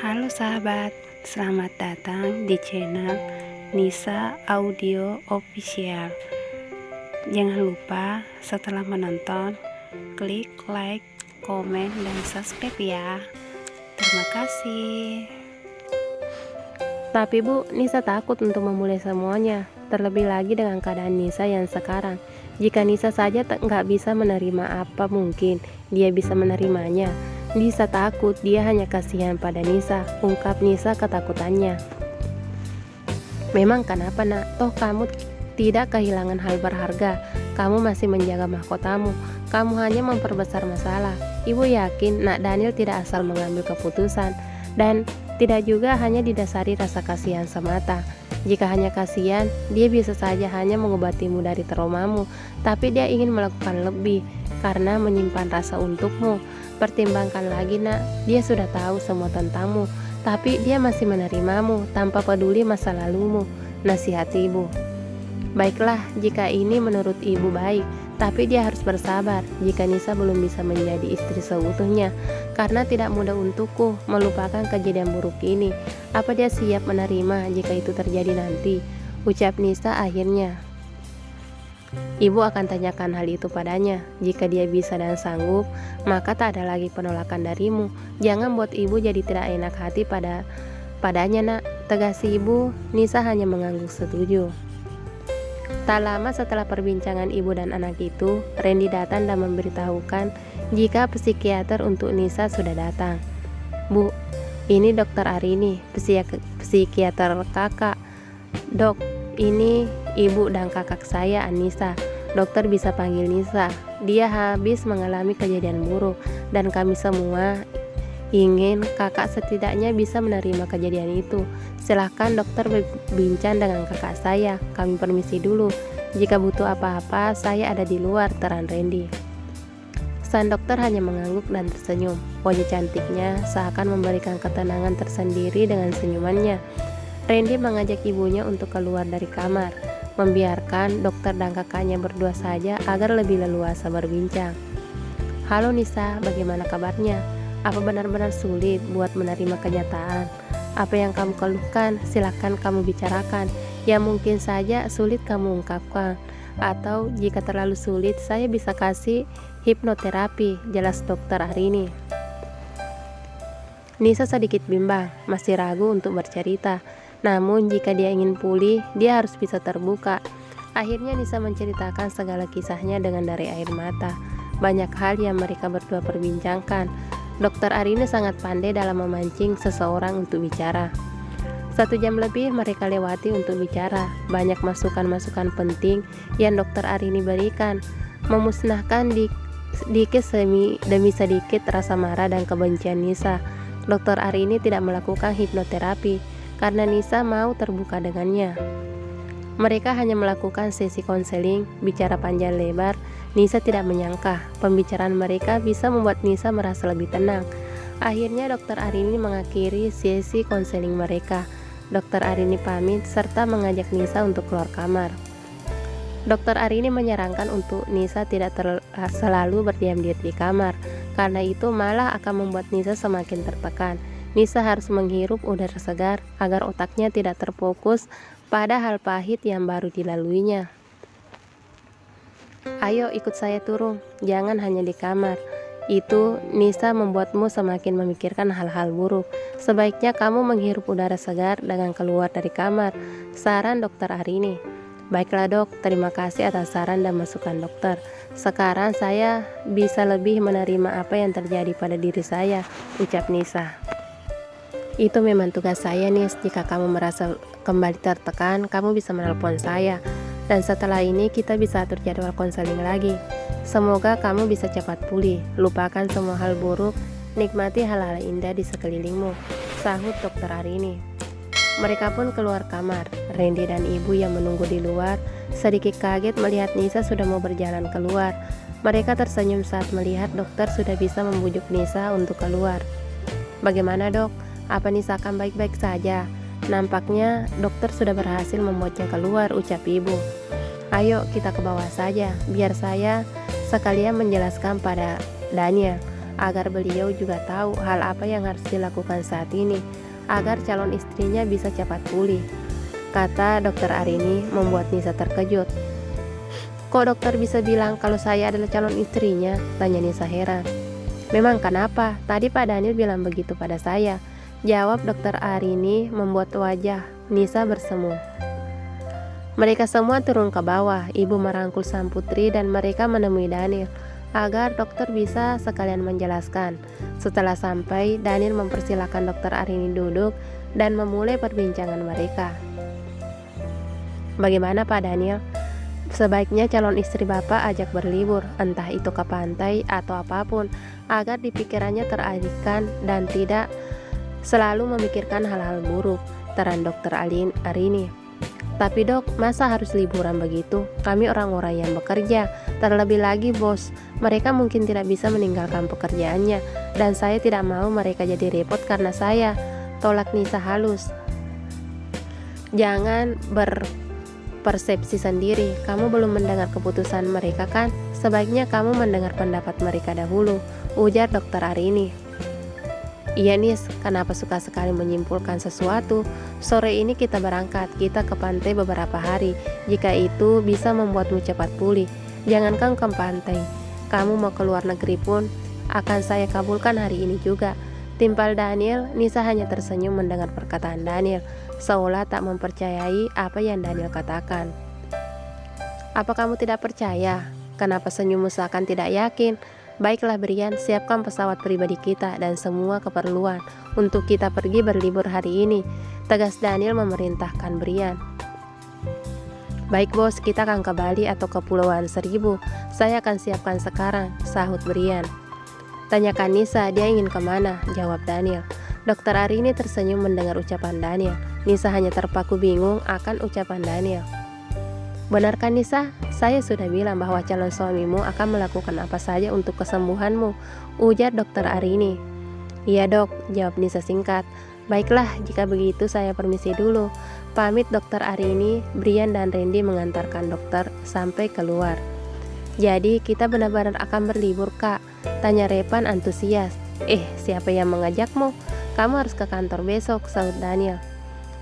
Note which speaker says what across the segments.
Speaker 1: Halo sahabat, selamat datang di channel Nisa Audio Official. Jangan lupa setelah menonton, klik like, komen, dan subscribe ya. Terima kasih.
Speaker 2: Tapi Bu, Nisa takut untuk memulai semuanya, terlebih lagi dengan keadaan Nisa yang sekarang. Jika Nisa saja nggak bisa menerima, apa mungkin dia bisa menerimanya? Nisa takut, dia hanya kasihan pada Nisa, ungkap Nisa ketakutannya. Memang kenapa nak? Toh kamu tidak kehilangan hal berharga, kamu masih menjaga mahkotamu, kamu hanya memperbesar masalah. Ibu yakin nak Daniel tidak asal mengambil keputusan, dan tidak juga hanya didasari rasa kasihan semata. Jika hanya kasihan, dia bisa saja hanya mengobatimu dari traumamu, tapi dia ingin melakukan lebih karena menyimpan rasa untukmu. Pertimbangkan lagi nak, dia sudah tahu semua tentangmu, tapi dia masih menerimamu tanpa peduli masa lalumu. Nasihat ibu. Baiklah, jika ini menurut ibu baik, tapi dia harus bersabar jika Nisa belum bisa menjadi istri seutuhnya, karena tidak mudah untukku melupakan kejadian buruk ini. Apa dia siap menerima jika itu terjadi nanti? Ucap Nisa akhirnya. Ibu akan tanyakan hal itu padanya. Jika dia bisa dan sanggup, maka tak ada lagi penolakan darimu. Jangan buat ibu jadi tidak enak hati padanya nak, tegas ibu. Nisa hanya mengangguk setuju. Tak lama setelah perbincangan ibu dan anak itu, Randy datang dan memberitahukan jika psikiater untuk Nisa sudah datang. Bu, ini dokter Arini, psikiater kakak. Dok, ini ibu dan kakak saya Anissa. Dokter bisa panggil Nisa. Dia habis mengalami kejadian buruk dan kami semua ingin kakak setidaknya bisa menerima kejadian itu. Silahkan dokter berbincang dengan kakak saya. Kami permisi dulu. Jika butuh apa-apa, saya ada di luar, terang Randy. Sang dokter hanya mengangguk dan tersenyum. Wajah cantiknya seakan memberikan ketenangan tersendiri dengan senyumannya. Randy mengajak ibunya untuk keluar dari kamar, membiarkan dokter dan kakaknya berdua saja agar lebih leluasa berbincang. Halo Nisa, bagaimana kabarnya? Apa benar-benar sulit buat menerima kenyataan? Apa yang kamu keluhkan? Silakan kamu bicarakan. Ya mungkin saja sulit kamu ungkapkan. Atau jika terlalu sulit, saya bisa kasih hipnoterapi, jelas dokter Arini. Nisa sedikit bimbang, masih ragu untuk bercerita. Namun jika dia ingin pulih, dia harus bisa terbuka. Akhirnya Nisa menceritakan segala kisahnya dengan dari air mata. Banyak hal yang mereka berdua perbincangkan. Dokter Arini sangat pandai dalam memancing seseorang untuk bicara. 1 jam lebih mereka lewati untuk bicara. Banyak masukan-masukan penting yang dokter Arini berikan, memusnahkan sedikit demi sedikit rasa marah dan kebencian Nisa. Dokter Arini tidak melakukan hipnoterapi karena Nisa mau terbuka dengannya. Mereka hanya melakukan sesi konseling, bicara panjang lebar. Nisa tidak menyangka pembicaraan mereka bisa membuat Nisa merasa lebih tenang. Akhirnya dokter Arini mengakhiri sesi konseling mereka. Dokter Arini pamit serta mengajak Nisa untuk keluar kamar. Dokter Arini menyarankan untuk Nisa tidak selalu berdiam diri di kamar, karena itu malah akan membuat Nisa semakin tertekan. Nisa harus menghirup udara segar agar otaknya tidak terfokus pada hal pahit yang baru dilaluinya. Ayo ikut saya turun, jangan hanya di kamar. Itu Nisa membuatmu semakin memikirkan hal-hal buruk. Sebaiknya kamu menghirup udara segar dengan keluar dari kamar, saran dokter Arini. Baiklah dok, terima kasih atas saran dan masukan dokter. Sekarang saya bisa lebih menerima apa yang terjadi pada diri saya, ucap Nisa. Itu memang tugas saya Nis, jika kamu merasa kembali tertekan, kamu bisa menelpon saya. Dan setelah ini kita bisa atur jadwal konseling lagi. Semoga kamu bisa cepat pulih. Lupakan semua hal buruk, nikmati hal-hal indah di sekelilingmu, sahut dokter Arini. Mereka pun keluar kamar. Randy dan ibu yang menunggu di luar sedikit kaget melihat Nisa sudah mau berjalan keluar. Mereka tersenyum saat melihat dokter sudah bisa membujuk Nisa untuk keluar. Bagaimana dok? Apa Nisa akan baik-baik saja? Nampaknya dokter sudah berhasil membuatnya keluar, ucap ibu. Ayo kita ke bawah saja, biar saya sekalian menjelaskan pada Daniel agar beliau juga tahu hal apa yang harus dilakukan saat ini, agar calon istrinya bisa cepat pulih. Kata dokter Arini membuat Nisa terkejut. Kok dokter bisa bilang kalau saya adalah calon istrinya? Tanya Nisa heran. Memang kenapa? Tadi Pak Daniel bilang begitu pada saya. Jawab dokter Arini membuat wajah Nisa bersemu. Mereka semua turun ke bawah. Ibu merangkul sang putri dan mereka menemui Daniel agar dokter bisa sekalian menjelaskan. Setelah sampai, Daniel mempersilahkan dokter Arini duduk dan memulai perbincangan mereka. Bagaimana Pak Daniel? Sebaiknya calon istri Bapak ajak berlibur, entah itu ke pantai atau apapun, agar di pikirannya teralihkan dan tidak selalu memikirkan hal-hal buruk, terang dokter Arini. Tapi dok, masa harus liburan begitu? Kami orang-orang yang bekerja. Terlebih lagi bos, mereka mungkin tidak bisa meninggalkan pekerjaannya. Dan saya tidak mau mereka jadi repot karena saya. Tolak Nisa halus. Jangan berpersepsi sendiri. Kamu belum mendengar keputusan mereka kan? Sebaiknya kamu mendengar pendapat mereka dahulu, ujar dokter Arini. Iya Nis, kenapa suka sekali menyimpulkan sesuatu? Sore ini kita berangkat, kita ke pantai beberapa hari. Jika itu bisa membuatmu cepat pulih. Jangankan ke pantai, kamu mau ke luar negeri pun akan saya kabulkan hari ini juga. Timpal Daniel. Nisa hanya tersenyum mendengar perkataan Daniel, seolah tak mempercayai apa yang Daniel katakan. Apa kamu tidak percaya? Kenapa senyummu seakan tidak yakin? Baiklah Brian, siapkan pesawat pribadi kita dan semua keperluan untuk kita pergi berlibur hari ini, tegas Daniel memerintahkan Brian. Baik bos, kita akan ke Bali atau ke Kepulauan Seribu. Saya akan siapkan sekarang, sahut Brian. Tanyakan Nisa, dia ingin kemana? Jawab Daniel. Dokter Arini tersenyum mendengar ucapan Daniel. Nisa hanya terpaku bingung akan ucapan Daniel. Benarkah Nisa? Saya sudah bilang bahwa calon suamimu akan melakukan apa saja untuk kesembuhanmu, ujar dokter Arini. Iya dok, jawab Nisa singkat. Baiklah, jika begitu saya permisi dulu. Pamit dokter Arini. Brian dan Randy mengantarkan dokter sampai keluar. Jadi kita benar-benar akan berlibur kak? Tanya Repan antusias. Siapa yang mengajakmu? Kamu harus ke kantor besok, sahut Daniel.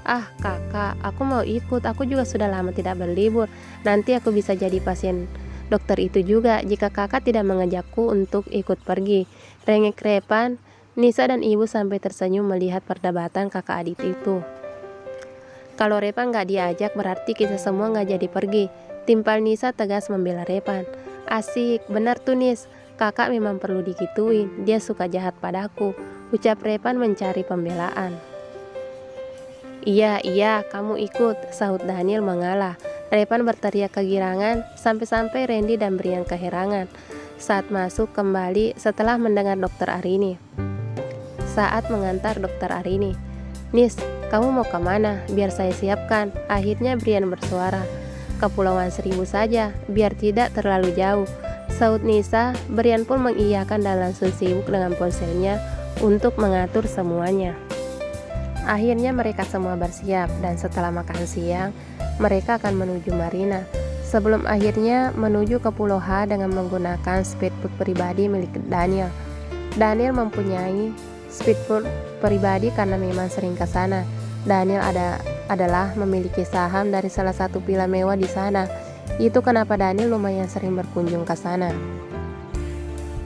Speaker 2: Ah kakak, aku mau ikut, aku juga sudah lama tidak berlibur. Nanti aku bisa jadi pasien dokter itu juga jika kakak tidak mengajakku untuk ikut pergi. Rengek Repan. Nisa dan ibu sampai tersenyum melihat perdebatan kakak adik itu. Kalau Repan gak diajak berarti kita semua gak jadi pergi. Timpal Nisa tegas membela Repan. Asik, benar tuh Nis, kakak memang perlu digituin, dia suka jahat padaku, ucap Repan mencari pembelaan. Iya, kamu ikut, sahut Daniel mengalah. Repan berteriak kegirangan, sampai-sampai Randy dan Brian keherangan saat masuk kembali setelah mendengar dokter Arini. Saat mengantar dokter Arini, Nis, kamu mau kemana? Biar saya siapkan. Akhirnya Brian bersuara. Kepulauan Seribu saja, biar tidak terlalu jauh, sahut Nisa. Brian pun mengiyakan dan langsung sibuk dengan ponselnya untuk mengatur semuanya. Akhirnya mereka semua bersiap dan setelah makan siang, mereka akan menuju marina. Sebelum akhirnya menuju ke Pulau H dengan menggunakan speedboat pribadi milik Daniel. Daniel mempunyai speedboat pribadi karena memang sering ke sana. Daniel adalah memiliki saham dari salah satu villa mewah di sana. Itu kenapa Daniel lumayan sering berkunjung ke sana.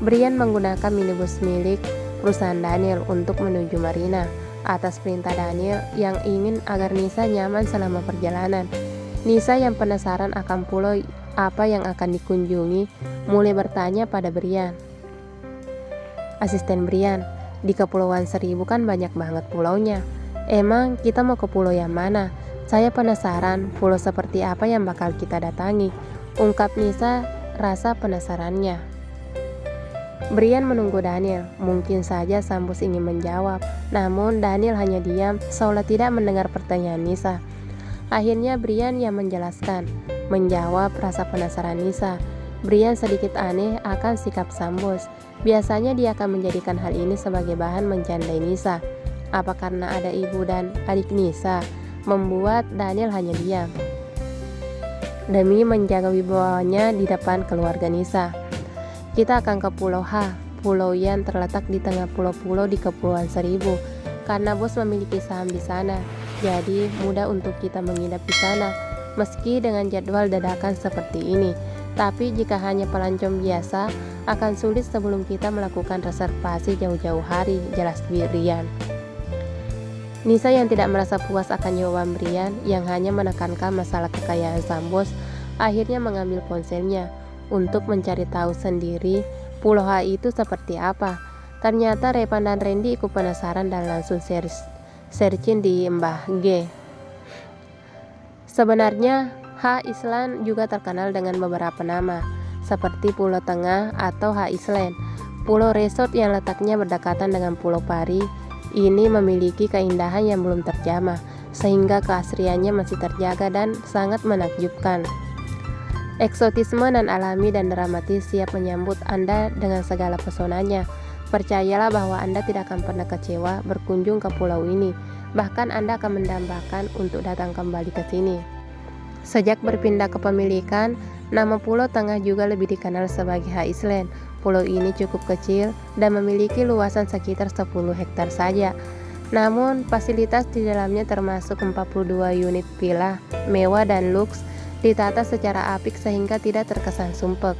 Speaker 2: Brian menggunakan minibus milik perusahaan Daniel untuk menuju marina. Atas perintah Daniel yang ingin agar Nisa nyaman selama perjalanan. Nisa yang penasaran akan pulau apa yang akan dikunjungi mulai bertanya pada Brian. Asisten Brian, di Kepulauan Seribu kan banyak banget pulaunya. Emang kita mau ke pulau yang mana? Saya penasaran pulau seperti apa yang bakal kita datangi, ungkap Nisa rasa penasarannya. Brian menunggu Daniel. Mungkin saja Sambus ingin menjawab, namun Daniel hanya diam seolah tidak mendengar pertanyaan Nisa. Akhirnya Brian yang menjelaskan, menjawab rasa penasaran Nisa. Brian sedikit aneh akan sikap Sambus. Biasanya dia akan menjadikan hal ini sebagai bahan mencandai Nisa. Apa karena ada ibu dan adik Nisa membuat Daniel hanya diam demi menjaga wibawanya di depan keluarga Nisa. Kita akan ke Pulau H. Pulau Yan terletak di tengah pulau-pulau di Kepulauan Seribu. Karena bos memiliki saham di sana, jadi mudah untuk kita menginap di sana. Meski dengan jadwal dadakan seperti ini, tapi jika hanya pelancong biasa, akan sulit sebelum kita melakukan reservasi jauh-jauh hari, jelas Brian. Nisa yang tidak merasa puas akan jawaban Brian yang hanya menekankan masalah kekayaan sang bos, akhirnya mengambil ponselnya untuk mencari tahu sendiri Pulau H itu seperti apa. Ternyata Repan dan Randy ikut penasaran dan langsung searching di Mbah G. Sebenarnya H Island juga terkenal dengan beberapa nama, seperti Pulau Tengah atau H Island. Pulau resort yang letaknya berdekatan dengan Pulau Pari ini memiliki keindahan yang belum terjamah, sehingga keasriannya masih terjaga dan sangat menakjubkan. Eksotisme dan alami dan dramatis siap menyambut Anda dengan segala pesonanya. Percayalah bahwa Anda tidak akan pernah kecewa berkunjung ke pulau ini. Bahkan Anda akan mendambakan untuk datang kembali ke sini. Sejak berpindah kepemilikan, nama Pulau Tengah juga lebih dikenal sebagai H Island. Pulau ini cukup kecil dan memiliki luasan sekitar 10 hektar saja. Namun, fasilitas di dalamnya termasuk 42 unit villa mewah dan luks, ditata secara apik sehingga tidak terkesan sumpek.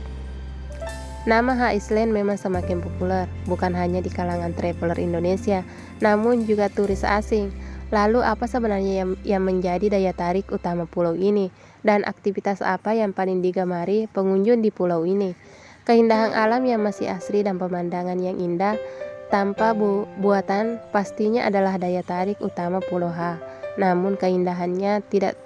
Speaker 2: Nama H Island memang semakin populer, bukan hanya di kalangan traveler Indonesia, namun juga turis asing. Lalu apa sebenarnya yang menjadi daya tarik utama pulau ini? Dan aktivitas apa yang paling digemari pengunjung di pulau ini? Keindahan alam yang masih asri dan pemandangan yang indah tanpa buatan pastinya adalah daya tarik utama Pulau H. Namun keindahannya tidak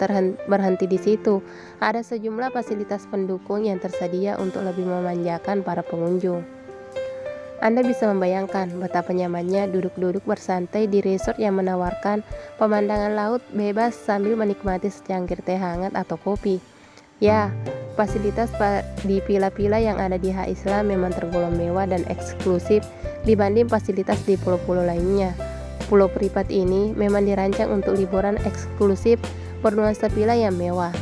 Speaker 2: berhenti di situ. Ada sejumlah fasilitas pendukung yang tersedia untuk lebih memanjakan para pengunjung. Anda bisa membayangkan betapa nyamannya duduk-duduk bersantai di resort yang menawarkan pemandangan laut bebas sambil menikmati secangkir teh hangat atau kopi. Ya, fasilitas di villa-villa yang ada di H Island memang tergolong mewah dan eksklusif dibanding fasilitas di pulau-pulau lainnya. Pulau privat ini memang dirancang untuk liburan eksklusif bernuansa villa yang mewah.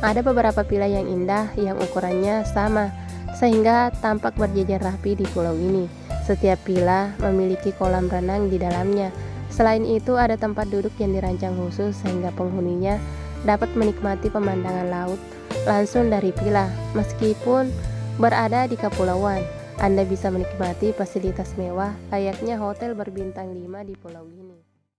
Speaker 2: Ada beberapa villa yang indah yang ukurannya sama, sehingga tampak berjejer rapi di pulau ini. Setiap villa memiliki kolam renang di dalamnya. Selain itu, ada tempat duduk yang dirancang khusus sehingga penghuninya dapat menikmati pemandangan laut langsung dari villa. Meskipun berada di kepulauan, Anda bisa menikmati fasilitas mewah layaknya hotel berbintang 5 di pulau ini.